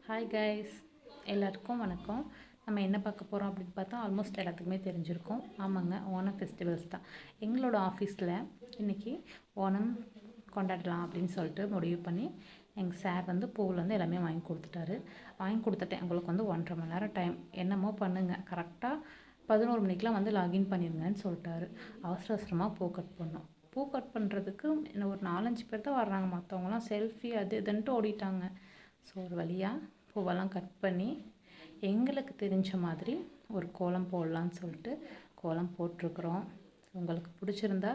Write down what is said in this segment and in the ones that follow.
Hi guys, எல்லாருக்கும் வணக்கம். நம்ம என்ன பார்க்க போகிறோம் அப்படின்னு பார்த்தா ஆல்மோஸ்ட் எல்லாத்துக்குமே தெரிஞ்சிருக்கும். ஆமாங்க, ஓணம் ஃபெஸ்டிவல்ஸ் தான். எங்களோட ஆஃபீஸில் இன்றைக்கி ஓணம் கொண்டாடலாம் அப்படின்னு சொல்லிட்டு முடிவு பண்ணி எங்கள் சார் பூவில் எல்லாமே வாங்கி கொடுத்துட்டேன். உங்களுக்கு 1.5 மணி நேரம் டைம், என்னமோ பண்ணுங்கள், கரெக்டாக 11 மணிக்கெலாம் லாகின் பண்ணிடுங்கன்னு சொல்லிட்டாரு. அவசரமாக பூ கட் பண்ணோம். பூ கட் பண்ணுறதுக்கு இன்னும் ஒரு 4-5 பேர் தான் வர்றாங்க. மற்றவங்களாம் செல்ஃபி அது இதுன்ட்டு ஓடிட்டாங்க. ஸோ ஒரு வழியாக பூவெல்லாம் கட் பண்ணி எங்களுக்கு தெரிஞ்ச மாதிரி ஒரு கோலம் போடலான்னு சொல்லிட்டு கோலம் போட்டிருக்குறோம். உங்களுக்கு பிடிச்சிருந்தா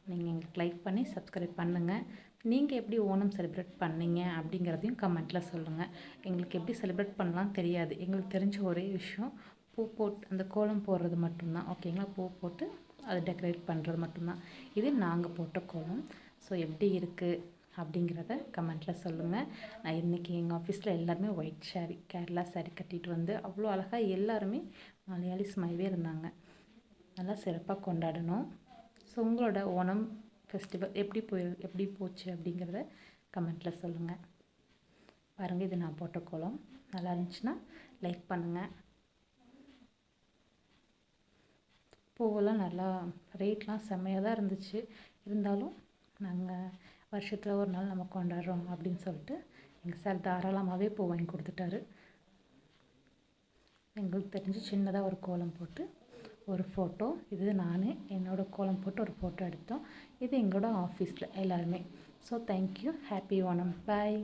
நீங்கள் எங்களுக்கு லைக் பண்ணி சப்ஸ்கிரைப் பண்ணுங்கள். நீங்கள் எப்படி ஓணம் செலிப்ரேட் பண்ணீங்க அப்படிங்கிறதையும் கமெண்ட்டில் சொல்லுங்கள். எங்களுக்கு எப்படி செலிப்ரேட் பண்ணலான்னு தெரியாது. எங்களுக்கு தெரிஞ்ச ஒரே விஷயம் பூ போட்டு அந்த கோலம் போடுறது மட்டும்தான். ஓகேங்களா? பூ போட்டு அதை டெக்கரேட் பண்ணுறது மட்டும்தான். இது நாங்கள் போட்ட கோலம். ஸோ எப்படி இருக்குது அப்படிங்கிறத கமெண்ட்டில் சொல்லுங்கள். நான் இன்றைக்கி எங்கள் ஆஃபீஸில் எல்லாருமே ஒயிட் சாரீ, கேரளா சாரீ கட்டிட்டு அவ்வளோ அழகாக எல்லாருமே மலையாளிஸ் மாதிரியே இருந்தாங்க. நல்லா சிறப்பாக கொண்டாடணும். ஸோ உங்களோட ஓணம் ஃபெஸ்டிவல் எப்படி போச்சு அப்படிங்கிறத கமெண்ட்டில் சொல்லுங்கள். பாருங்கள், இது நான் போட்ட கோலம். நல்லா இருந்துச்சுன்னா லைக் பண்ணுங்கள். பூவெல்லாம் நல்லா ரேட்லாம் செம்மையாக தான் இருந்துச்சு. இருந்தாலும் நாங்கள் வருஷத்தில் ஒரு நாள் நம்ம கொண்டாடுறோம் அப்படின்னு சொல்லிட்டு எங்கள் சார் தாராளமாகவே பூ வாங்கி கொடுத்துட்டாரு. எங்களுக்கு தெரிஞ்சு சின்னதாக ஒரு கோலம் போட்டு ஒரு ஃபோட்டோ, இது நான் என்னோடய கோலம் போட்டு ஒரு ஃபோட்டோ எடுத்தோம். இது எங்களோட ஆஃபீஸில் எல்லாருமே. So thank you. ஹாப்பி ஓணம். பாய்.